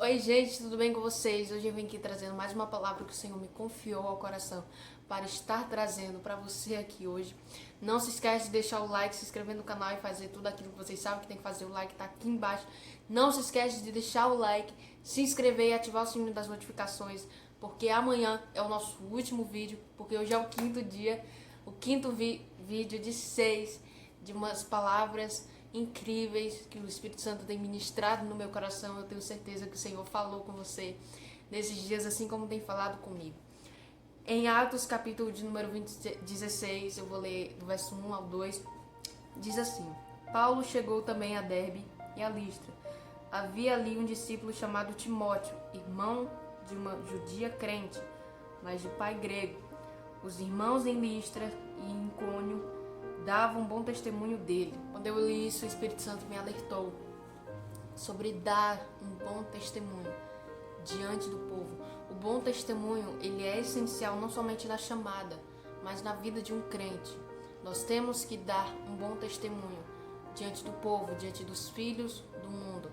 Oi gente, tudo bem com vocês? Hoje eu vim aqui trazendo mais uma palavra que o Senhor me confiou ao coração para estar trazendo para você aqui hoje. Não se esquece de deixar o like, se inscrever no canal e fazer tudo aquilo que vocês sabem que tem que fazer. O like tá aqui embaixo. Não se esquece de deixar o like, se inscrever e ativar o sininho das notificações, porque amanhã é o nosso último vídeo, porque hoje é o quinto dia, o quinto vídeo de 6, de umas palavras incríveis que o Espírito Santo tem ministrado no meu coração. Eu tenho certeza que o Senhor falou com você nesses dias, assim como tem falado comigo. Em Atos, capítulo de número 16, eu vou ler do verso 1 ao 2, diz assim: Paulo chegou também a Derbe e a Listra. Havia ali um discípulo chamado Timóteo, irmão de uma judia crente, mas de pai grego. Os irmãos em Listra e em Icônio davam um bom testemunho dele. Quando eu li isso, o Espírito Santo me alertou sobre dar um bom testemunho diante do povo. O bom testemunho, ele é essencial não somente na chamada, mas na vida de um crente. Nós temos que dar um bom testemunho diante do povo, diante dos filhos do mundo.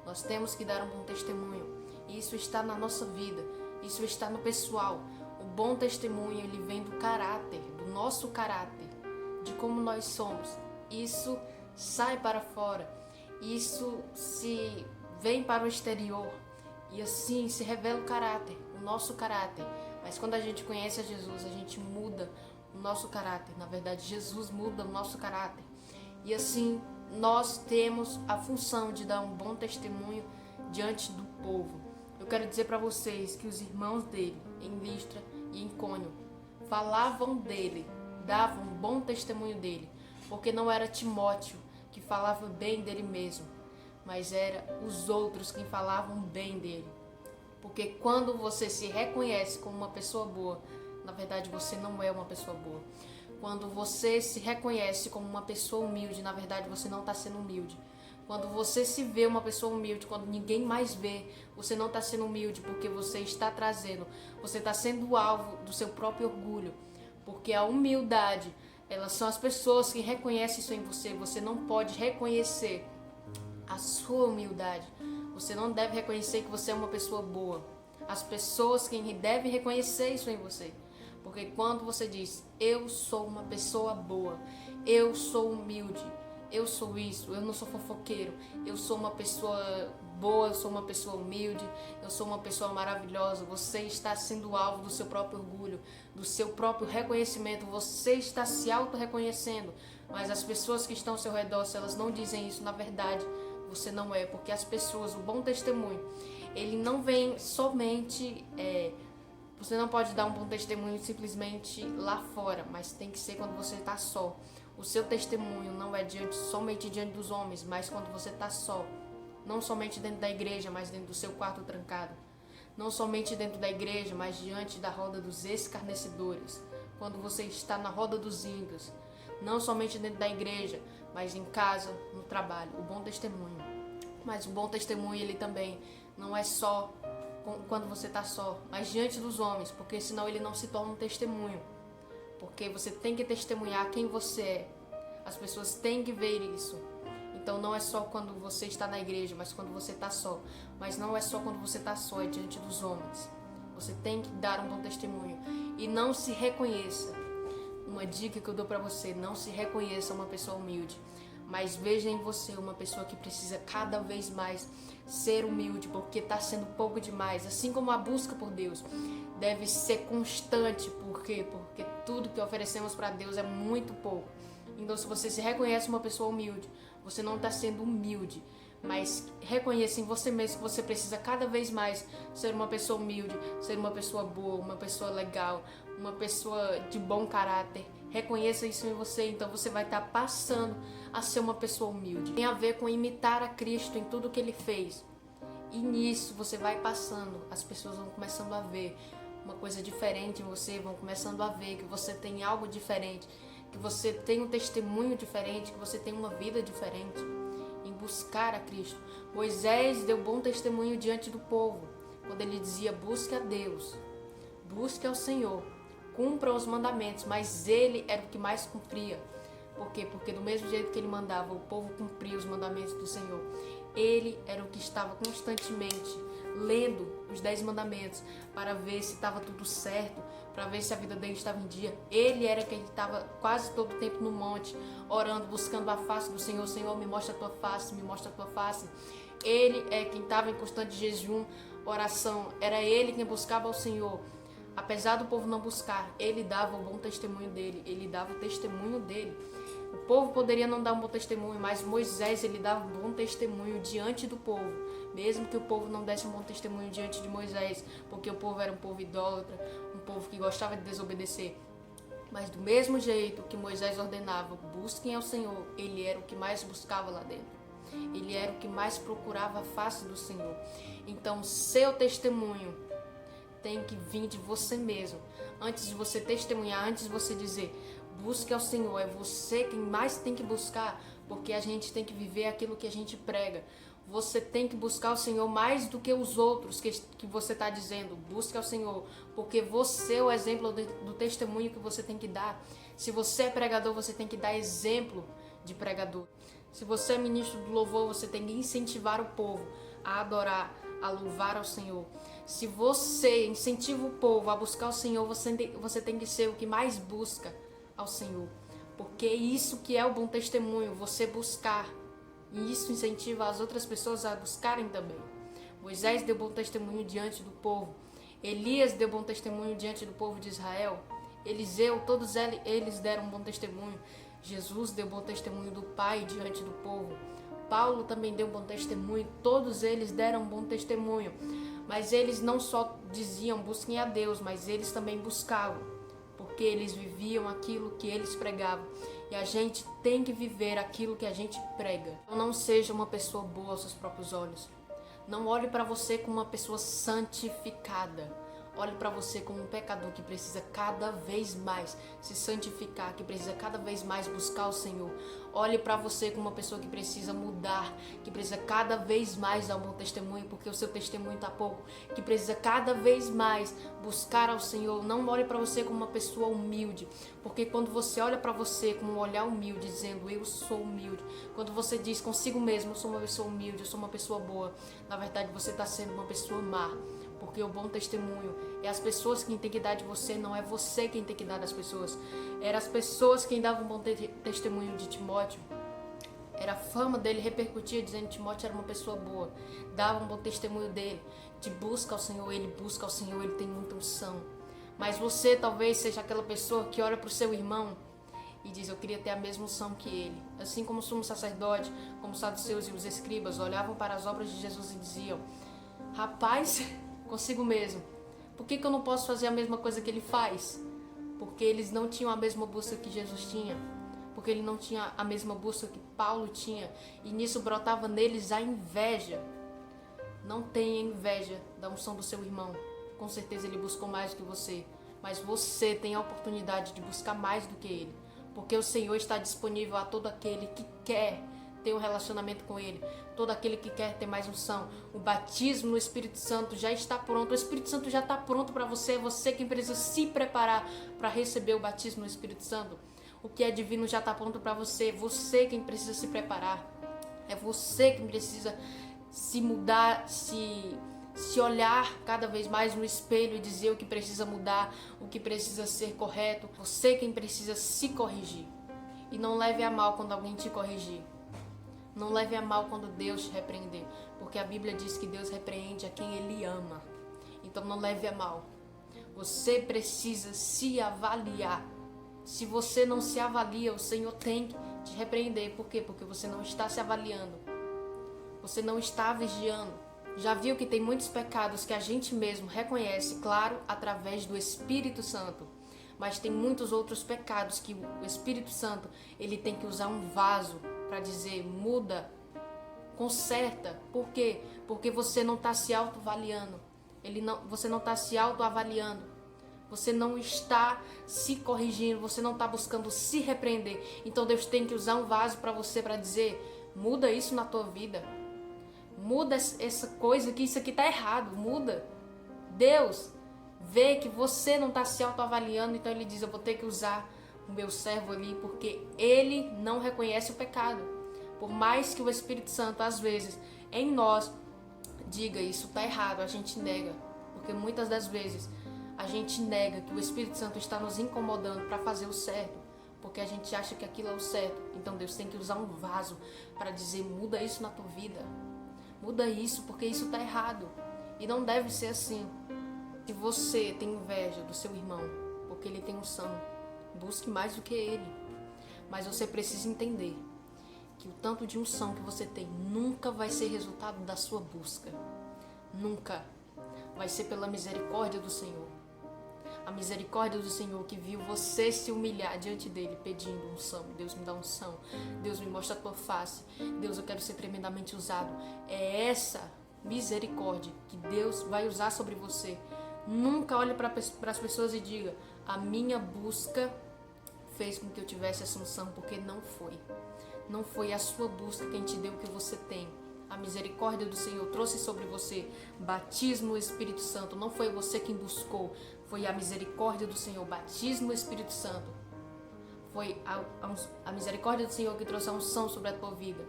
Nós temos que dar um bom testemunho. E isso está na nossa vida, isso está no pessoal. O bom testemunho, ele vem do caráter, do nosso caráter, de como nós somos. Isso sai para fora, isso se vem para o exterior e assim se revela o caráter, o nosso caráter. Mas quando a gente conhece a Jesus, a gente muda o nosso caráter. Na verdade, Jesus muda o nosso caráter. E assim nós temos a função de dar um bom testemunho diante do povo. Eu quero dizer para vocês que os irmãos dele em Listra e em Icônio falavam dele, davam um bom testemunho dele, porque não era Timóteo que falava bem dele mesmo, mas era os outros que falavam bem dele. Porque quando você se reconhece como uma pessoa boa, na verdade você não é uma pessoa boa. Quando você se reconhece como uma pessoa humilde, na verdade você não está sendo humilde. Quando você se vê uma pessoa humilde, quando ninguém mais vê, você não está sendo humilde, porque você está trazendo, você está sendo alvo do seu próprio orgulho. Porque a humildade, elas são as pessoas que reconhecem isso em você. Você não pode reconhecer a sua humildade. Você não deve reconhecer que você é uma pessoa boa. As pessoas que devem reconhecer isso em você. Porque quando você diz, eu sou uma pessoa boa, eu sou humilde, eu sou isso, eu não sou fofoqueiro, eu sou uma pessoa boa, eu sou uma pessoa humilde, eu sou uma pessoa maravilhosa. Você está sendo alvo do seu próprio orgulho, do seu próprio reconhecimento. Você está se auto-reconhecendo, mas as pessoas que estão ao seu redor, se elas não dizem isso, na verdade você não é. Porque as pessoas, o bom testemunho, ele não vem somente você não pode dar um bom testemunho simplesmente lá fora, mas tem que ser quando você está só. O seu testemunho não é somente diante dos homens, mas quando você está só. Não somente dentro da igreja, mas dentro do seu quarto trancado. Não somente dentro da igreja, mas diante da roda dos escarnecedores. Quando você está na roda dos ímpios. Não somente dentro da igreja, mas em casa, no trabalho. O bom testemunho. Mas o bom testemunho, ele também não é só quando você está só, mas diante dos homens, porque senão ele não se torna um testemunho. Porque você tem que testemunhar quem você é. As pessoas têm que ver isso. Então não é só quando você está na igreja, mas quando você está só. Mas não é só quando você está só, é diante dos homens. Você tem que dar um bom testemunho. E não se reconheça. Uma dica que eu dou para você, não se reconheça uma pessoa humilde. Mas veja em você uma pessoa que precisa cada vez mais ser humilde, porque está sendo pouco demais. Assim como a busca por Deus deve ser constante. Por quê? Porque tudo que oferecemos para Deus é muito pouco. Então, se você se reconhece uma pessoa humilde, você não está sendo humilde, mas reconheça em você mesmo que você precisa cada vez mais ser uma pessoa humilde, ser uma pessoa boa, uma pessoa legal, uma pessoa de bom caráter. Reconheça isso em você, então você vai estar passando a ser uma pessoa humilde. Tem a ver com imitar a Cristo em tudo que Ele fez. E nisso você vai passando, as pessoas vão começando a ver uma coisa diferente em você, vão começando a ver que você tem algo diferente, que você tem um testemunho diferente, que você tem uma vida diferente em buscar a Cristo. Moisés deu bom testemunho diante do povo, quando ele dizia, busque a Deus, busque ao Senhor, cumpra os mandamentos, mas ele era o que mais cumpria. Por quê? Porque do mesmo jeito que ele mandava o povo cumprir os mandamentos do Senhor, ele era o que estava constantemente lendo os 10 mandamentos para ver se estava tudo certo, para ver se a vida dele estava em dia. Ele era quem estava quase todo o tempo no monte, orando, buscando a face do Senhor. Senhor, me mostra a tua face, me mostra a tua face. Ele é quem estava em constante jejum, oração. Era ele quem buscava ao Senhor. Apesar do povo não buscar, ele dava o bom testemunho dele, ele dava o testemunho dele. O povo poderia não dar um bom testemunho, mas Moisés, ele dava um bom testemunho diante do povo, mesmo que o povo não desse um bom testemunho diante de Moisés, porque o povo era um povo idólatra, um povo que gostava de desobedecer. Mas do mesmo jeito que Moisés ordenava, busquem ao Senhor, ele era o que mais buscava lá dentro. Ele era o que mais procurava a face do Senhor. Então, seu testemunho tem que vir de você mesmo. Antes de você testemunhar, antes de você dizer, busque ao Senhor, é você quem mais tem que buscar, porque a gente tem que viver aquilo que a gente prega. Você tem que buscar o Senhor mais do que os outros que você está dizendo. Busque ao Senhor, porque você é o exemplo do testemunho que você tem que dar. Se você é pregador, você tem que dar exemplo de pregador. Se você é ministro do louvor, você tem que incentivar o povo a adorar, a louvar ao Senhor. Se você incentiva o povo a buscar o Senhor, você tem que ser o que mais busca ao Senhor. Porque é isso que é o bom testemunho, você buscar. E isso incentiva as outras pessoas a buscarem também. Moisés deu bom testemunho diante do povo. Elias deu bom testemunho diante do povo de Israel. Eliseu, todos eles deram bom testemunho. Jesus deu bom testemunho do Pai diante do povo. Paulo também deu bom testemunho. Todos eles deram bom testemunho. Mas eles não só diziam busquem a Deus, mas eles também buscavam, porque eles viviam aquilo que eles pregavam. E a gente tem que viver aquilo que a gente prega. Então não seja uma pessoa boa aos seus próprios olhos. Não olhe para você como uma pessoa santificada. Olhe para você como um pecador que precisa cada vez mais se santificar, que precisa cada vez mais buscar o Senhor. Olhe para você como uma pessoa que precisa mudar, que precisa cada vez mais dar um bom testemunho, porque o seu testemunho está pouco, que precisa cada vez mais buscar ao Senhor. Não olhe para você como uma pessoa humilde, porque quando você olha para você com um olhar humilde, dizendo eu sou humilde, quando você diz consigo mesmo, eu sou uma pessoa humilde, eu sou uma pessoa boa, na verdade você está sendo uma pessoa má. Porque o bom testemunho é as pessoas quem tem que dar de você, não é você quem tem que dar das pessoas. Era as pessoas quem davam um bom testemunho de Timóteo. Era a fama dele repercutia dizendo que Timóteo era uma pessoa boa. Dava um bom testemunho dele, de busca ao Senhor, ele busca ao Senhor, ele tem muita unção. Mas você talvez seja aquela pessoa que olha para o seu irmão e diz, eu queria ter a mesma unção que ele. Assim como o sumo sacerdote, como os saduceus e os escribas olhavam para as obras de Jesus e diziam, rapaz, consigo mesmo, por que eu não posso fazer a mesma coisa que ele faz? Porque eles não tinham a mesma busca que Jesus tinha, porque ele não tinha a mesma busca que Paulo tinha, e nisso brotava neles a inveja. Não tenha inveja da unção do seu irmão, com certeza ele buscou mais do que você, mas você tem a oportunidade de buscar mais do que ele, porque o Senhor está disponível a todo aquele que quer ter um relacionamento com ele, todo aquele que quer ter mais unção. O batismo no Espírito Santo já está pronto, o Espírito Santo já está pronto para você, é você quem precisa se preparar para receber o batismo no Espírito Santo. O que é divino já está pronto para você quem precisa se preparar, é você quem precisa se mudar, se olhar cada vez mais no espelho e dizer o que precisa mudar, o que precisa ser correto, você quem precisa se corrigir. E não leve a mal quando alguém te corrigir. Não leve a mal quando Deus te repreender, porque a Bíblia diz que Deus repreende a quem Ele ama. Então não leve a mal. Você precisa se avaliar. Se você não se avalia, o Senhor tem que te repreender. Por quê? Porque você não está se avaliando. Você não está vigiando. Já viu que tem muitos pecados que a gente mesmo reconhece, claro, através do Espírito Santo. Mas tem muitos outros pecados que o Espírito Santo, ele tem que usar um vaso para dizer, muda, conserta. Por quê? Porque você não está se autoavaliando. Você não está se autoavaliando. Você não está se corrigindo. Você não está buscando se repreender. Então Deus tem que usar um vaso para você para dizer, muda isso na tua vida. Muda essa coisa, que isso aqui está errado. Muda. Deus vê que você não está se autoavaliando. Então Ele diz, eu vou ter que usar o meu servo ali, porque ele não reconhece o pecado. Por mais que o Espírito Santo, às vezes, em nós, diga isso tá errado, a gente nega. Porque muitas das vezes a gente nega que o Espírito Santo está nos incomodando para fazer o certo, porque a gente acha que aquilo é o certo. Então Deus tem que usar um vaso para dizer: muda isso na tua vida, muda isso, porque isso tá errado. E não deve ser assim. Se você tem inveja do seu irmão porque ele tem unção, busque mais do que ele. Mas você precisa entender que o tanto de unção que você tem nunca vai ser resultado da sua busca. Nunca. Vai ser pela misericórdia do Senhor. A misericórdia do Senhor que viu você se humilhar diante dele pedindo unção. Deus, me dá unção. Deus, me mostra a tua face. Deus, eu quero ser tremendamente usado. É essa misericórdia que Deus vai usar sobre você. Nunca olhe para as pessoas e diga: a minha busca fez com que eu tivesse essa unção, porque não foi. Não foi a sua busca quem te deu o que você tem. A misericórdia do Senhor trouxe sobre você batismo no Espírito Santo. Não foi você quem buscou, foi a misericórdia do Senhor, batismo no Espírito Santo. Foi a misericórdia do Senhor que trouxe a unção sobre a tua vida.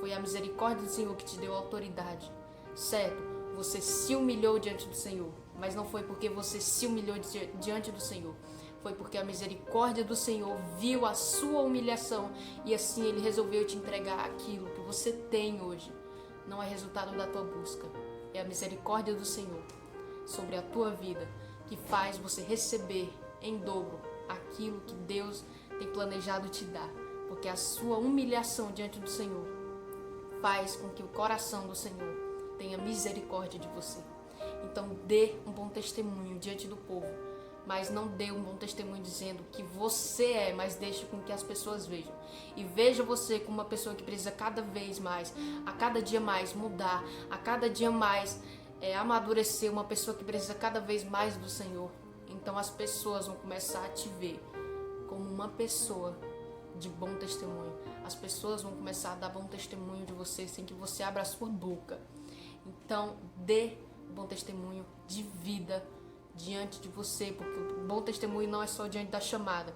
Foi a misericórdia do Senhor que te deu autoridade. Certo, você se humilhou diante do Senhor, mas não foi porque você se humilhou diante do Senhor. Foi porque a misericórdia do Senhor viu a sua humilhação e assim Ele resolveu te entregar aquilo que você tem hoje. Não é resultado da tua busca, é a misericórdia do Senhor sobre a tua vida que faz você receber em dobro aquilo que Deus tem planejado te dar. Porque a sua humilhação diante do Senhor faz com que o coração do Senhor tenha misericórdia de você. Então dê um bom testemunho diante do povo, mas não dê um bom testemunho dizendo que você é, mas deixe com que as pessoas vejam. E veja você como uma pessoa que precisa cada vez mais, a cada dia mais mudar, a cada dia mais amadurecer, uma pessoa que precisa cada vez mais do Senhor. Então as pessoas vão começar a te ver como uma pessoa de bom testemunho. As pessoas vão começar a dar bom testemunho de você sem que você abra a sua boca. Então dê bom testemunho de vida diante de você, porque o bom testemunho não é só diante da chamada,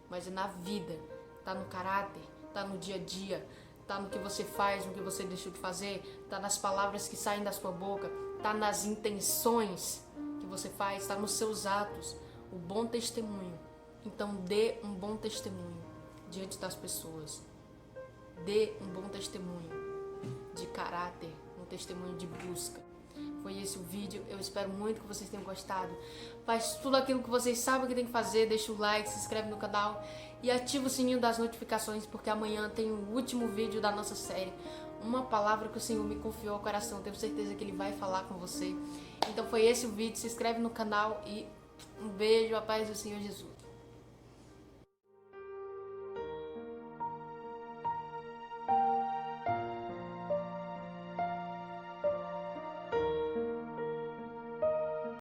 mas é na vida, tá no caráter, tá no dia a dia, tá no que você faz, no que você deixou de fazer, tá nas palavras que saem da sua boca, tá nas intenções que você faz, tá nos seus atos, o bom testemunho. Então dê um bom testemunho diante das pessoas, dê um bom testemunho de caráter, um testemunho de busca. Foi esse o vídeo, eu espero muito que vocês tenham gostado. Faz tudo aquilo que vocês sabem que tem que fazer, deixa o like, se inscreve no canal e ativa o sininho das notificações, porque amanhã tem o último vídeo da nossa série. Uma palavra que o Senhor me confiou ao coração, tenho certeza que Ele vai falar com você. Então foi esse o vídeo, se inscreve no canal e um beijo, a paz do Senhor Jesus.